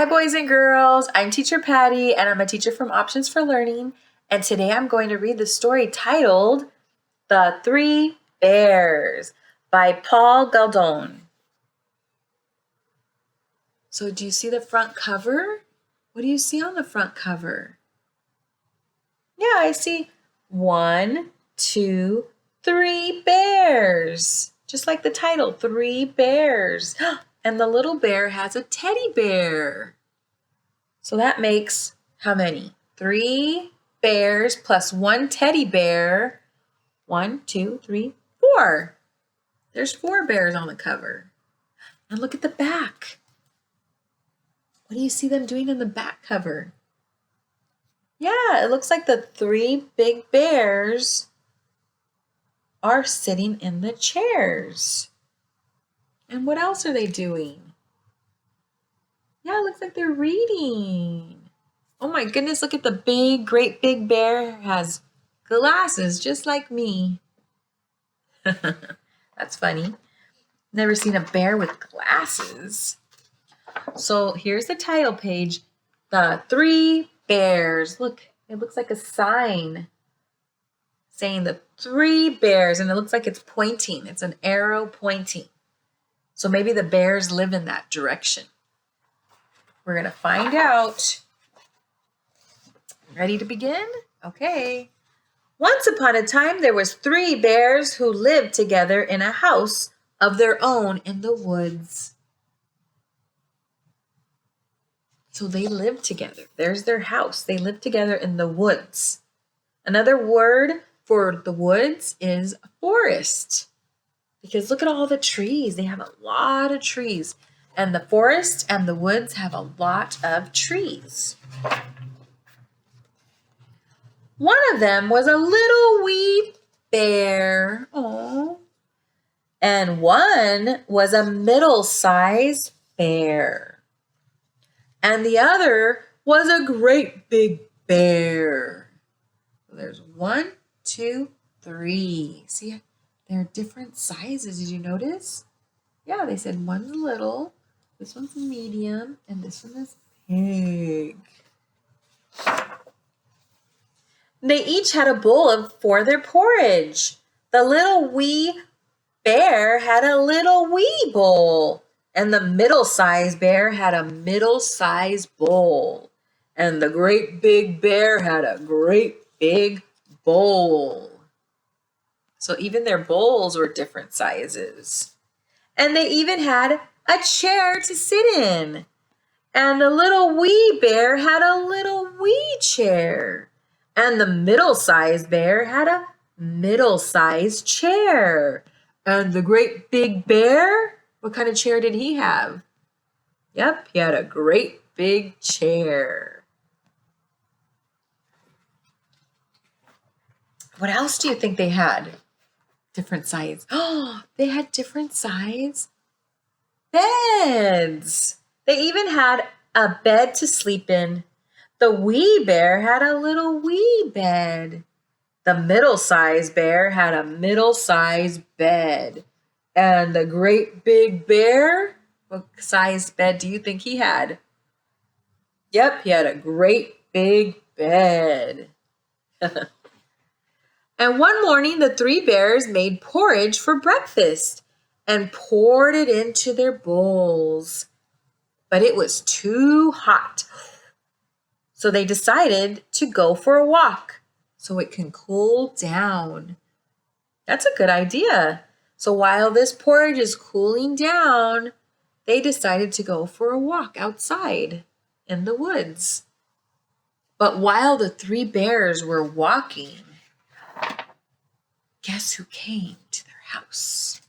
boys and girls. I'm Teacher Patty, and I'm a teacher from Options for Learning. And today I'm going to read the story titled The Three Bears by Paul Galdone. So do you see the front cover? What do you see on the front cover? Yeah, I see 1, 2, 3 bears. Just like the title, 3 bears. And the little bear has a teddy bear. So that makes how many? 3 bears plus 1 teddy bear. 1, 2, 3, 4. There's 4 bears on the cover. And look at the back. What do you see them doing in the back cover? Yeah, it looks like the 3 big bears are sitting in the chairs. And what else are they doing? Yeah, it looks like they're reading. Oh my goodness, look at the great big bear has glasses just like me. That's funny. Never seen a bear with glasses. So here's the title page, The 3 Bears. Look, it looks like a sign saying the 3 bears, and it looks like it's pointing. It's an arrow pointing. So maybe the bears live in that direction. We're going to find out. Ready to begin? Okay. Once upon a time, there was 3 bears who lived together in a house of their own in the woods. So they lived together. There's their house. They lived together in the woods. Another word for the woods is a forest. Because look at all the trees. They have a lot of trees. And the forest and the woods have a lot of trees. One of them was a little wee bear. Aww. And one was a middle-sized bear. And the other was a great big bear. So there's 1, 2, 3. See, they're different sizes. Did you notice? Yeah, they said one's little, this one's medium, and this one is big. They each had a bowl for their porridge. The little wee bear had a little wee bowl, and the middle-sized bear had a middle-sized bowl, and the great big bear had a great big bowl. So even their bowls were different sizes. And they even had a chair to sit in. And the little wee bear had a little wee chair. And the middle-sized bear had a middle-sized chair. And the great big bear, what kind of chair did he have? Yep, he had a great big chair. What else do you think they had? Different size. Oh, they had different size beds. They even had a bed to sleep in. The wee bear had a little wee bed. The middle-sized bear had a middle-sized bed. And the great big bear, what size bed do you think he had? Yep, he had a great big bed. And one morning, the 3 bears made porridge for breakfast and poured it into their bowls. But it was too hot. So they decided to go for a walk so it can cool down. That's a good idea. So while this porridge is cooling down, they decided to go for a walk outside in the woods. But while the 3 bears were walking, guess who came to their house?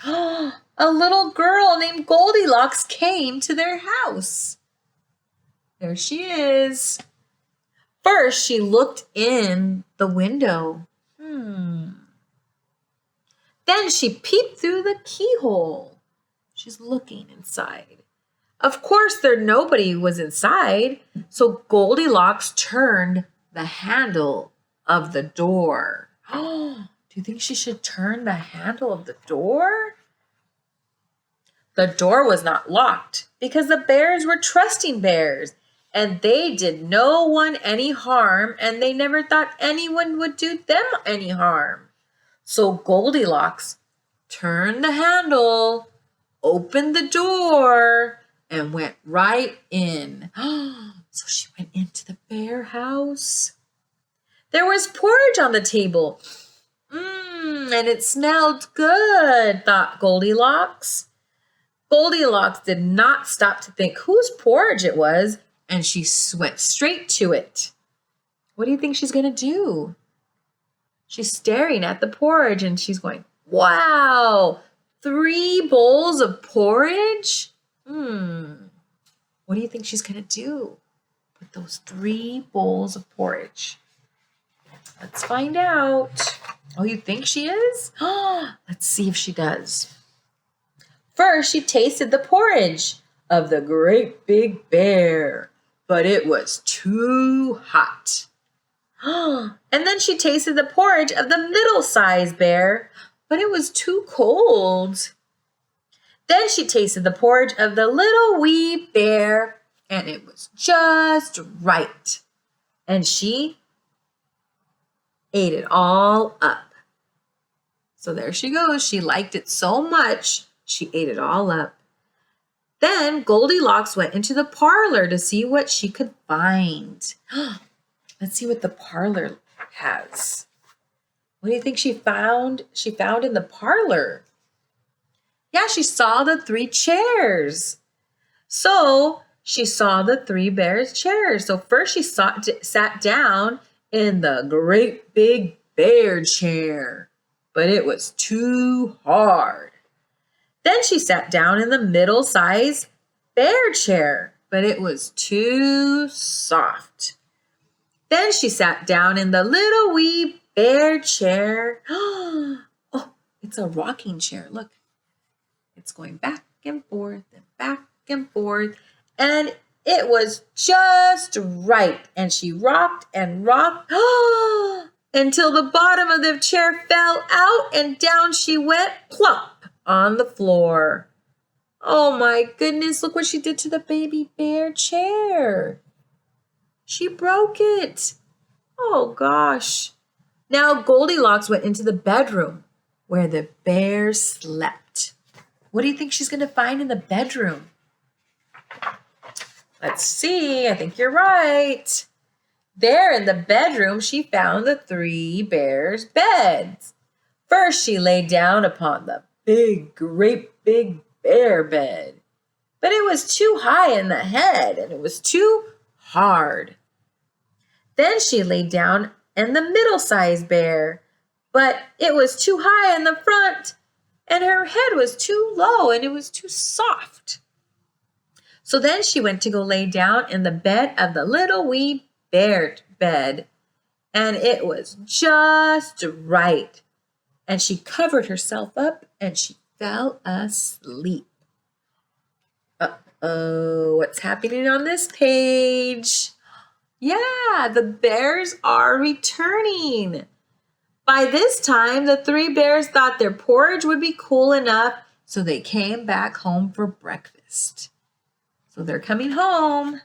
Oh, a little girl named Goldilocks came to their house. There she is. First, she looked in the window. Then she peeped through the keyhole. She's looking inside. Of course, nobody was inside, so Goldilocks turned the handle of the door. Oh, do you think she should turn the handle of the door? The door was not locked, because the bears were trusting bears and they did no one any harm and they never thought anyone would do them any harm. So Goldilocks turned the handle, opened the door, and went right in. So she went into the bear house. There was porridge on the table. And it smelled good, thought Goldilocks. Goldilocks did not stop to think whose porridge it was, and she went straight to it. What do you think she's going to do? She's staring at the porridge, and she's going, wow, 3 bowls of porridge? What do you think she's going to do with those 3 bowls of porridge? Let's find out. Oh, you think she is? Let's see if she does. First, she tasted the porridge of the great big bear, but it was too hot. And then she tasted the porridge of the middle-sized bear, but it was too cold. Then she tasted the porridge of the little wee bear, and it was just right. And she ate it all up. So there she goes. She liked it so much, she ate it all up. Then Goldilocks went into the parlor to see what she could find. Let's see what the parlor has. What do you think she found? She found in the parlor. Yeah, she saw the 3 chairs. So she saw the 3 bears' chairs. So first she sat down in the great big bear chair, but it was too hard. Then she sat down in the middle-sized bear chair, but it was too soft. Then she sat down in the little wee bear chair. Oh, it's a rocking chair. Look, it's going back and forth and back and forth. And it was just right. And she rocked and rocked until the bottom of the chair fell out and down she went plump on the floor. Oh my goodness, look what she did to the baby bear chair. She broke it. Oh gosh. Now Goldilocks went into the bedroom where the bear slept. What do you think she's going to find in the bedroom? Let's see. I think you're right. There in the bedroom, she found the 3 bears' beds. First, she lay down upon the great big bear bed. But it was too high in the head and it was too hard. Then she lay down in the middle-sized bear, but it was too high in the front and her head was too low and it was too soft. So then she went to go lay down in the bed of the little wee bear bed, and it was just right. And she covered herself up and she fell asleep. Uh-oh, what's happening on this page? Yeah, the bears are returning. By this time, the 3 bears thought their porridge would be cool enough, so they came back home for breakfast. So they're coming home.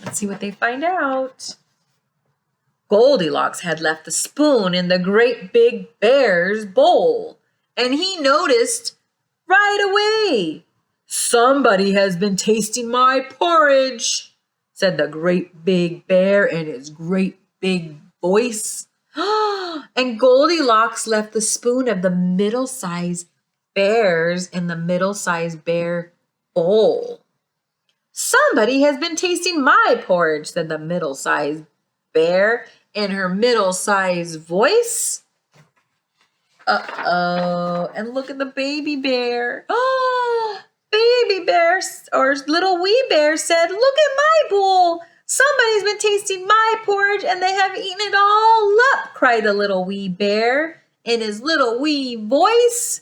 Let's see what they find out. Goldilocks had left the spoon in the great big bear's bowl, and he noticed right away. Somebody has been tasting my porridge, said the great big bear in his great big voice. And Goldilocks left the spoon of the middle-sized bears in the middle-sized bear bowl. Somebody has been tasting my porridge, said the middle-sized bear in her middle-sized voice. Uh-oh. And look at the baby bear. Oh, baby bear or little wee bear said, look at my bowl. Somebody's been tasting my porridge and they have eaten it all up, cried the little wee bear in his little wee voice.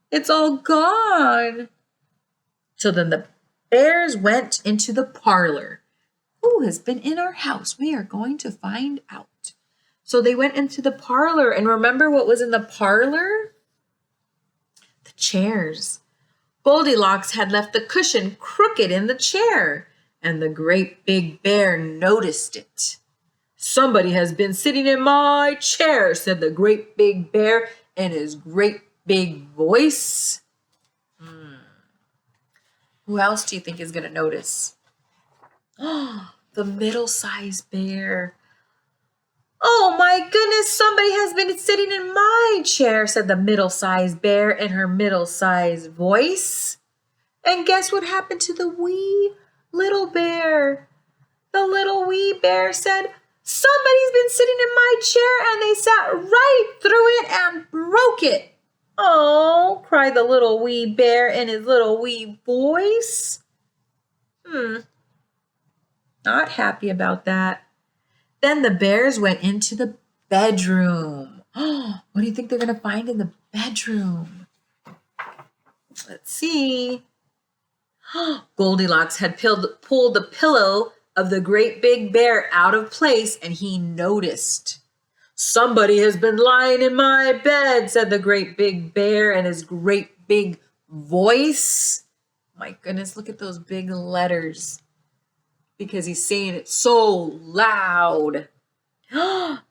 It's all gone. So then the bears went into the parlor. Who has been in our house? We are going to find out. So they went into the parlor, and remember what was in the parlor? The chairs. Goldilocks had left the cushion crooked in the chair, and the great big bear noticed it. "Somebody has been sitting in my chair," said the great big bear in his great big voice. Who else do you think is going to notice? Oh, the middle-sized bear. "Oh my goodness, somebody has been sitting in my chair," said the middle-sized bear in her middle-sized voice. And guess what happened to the wee little bear? The little wee bear said, "Somebody's been sitting in my chair and they sat right through it and broke it." "Oh," cried the little wee bear in his little wee voice. Not happy about that. Then the bears went into the bedroom. What do you think they're going to find in the bedroom? Let's see. Goldilocks had pulled the pillow of the great big bear out of place, and he noticed. "Somebody has been lying in my bed," said the great big bear in his great big voice. My goodness, look at those big letters, because he's saying it so loud.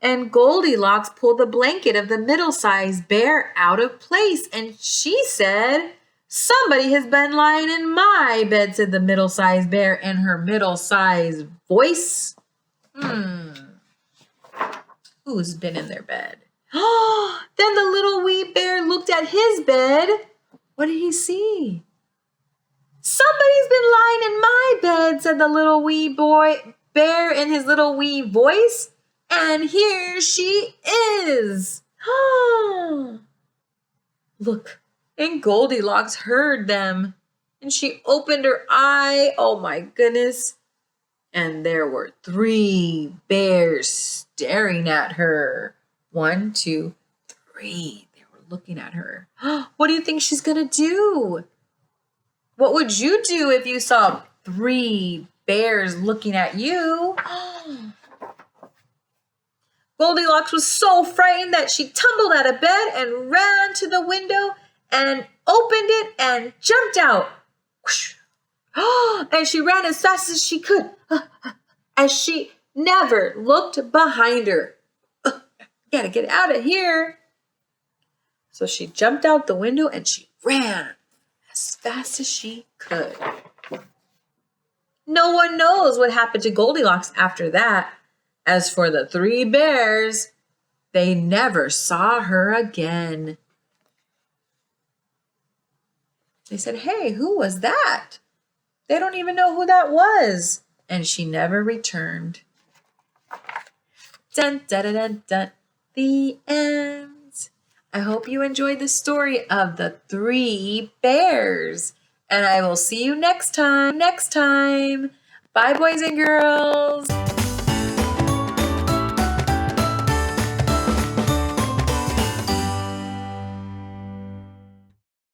And Goldilocks pulled the blanket of the middle-sized bear out of place, and she said, "Somebody has been lying in my bed," said the middle-sized bear in her middle-sized voice. Who's been in their bed? Then the little wee bear looked at his bed. What did he see? "Somebody's been lying in my bed," said the little wee bear in his little wee voice. And here she is. Look, and Goldilocks heard them, and she opened her eye. Oh my goodness. And there were 3 bears staring at her. 1, 2, 3. They were looking at her. What do you think she's going to do? What would you do if you saw 3 bears looking at you? Goldilocks was so frightened that she tumbled out of bed and ran to the window and opened it and jumped out. And she ran as fast as she could, as she never looked behind her. Gotta get out of here. So she jumped out the window and she ran as fast as she could. No one knows what happened to Goldilocks after that. As for the 3 bears, they never saw her again. They said, "Hey, who was that? They don't even know who that was." And she never returned. Dun, dun, dun, dun, dun. The end. I hope you enjoyed the story of the 3 bears. And I will see you next time. Bye, boys and girls.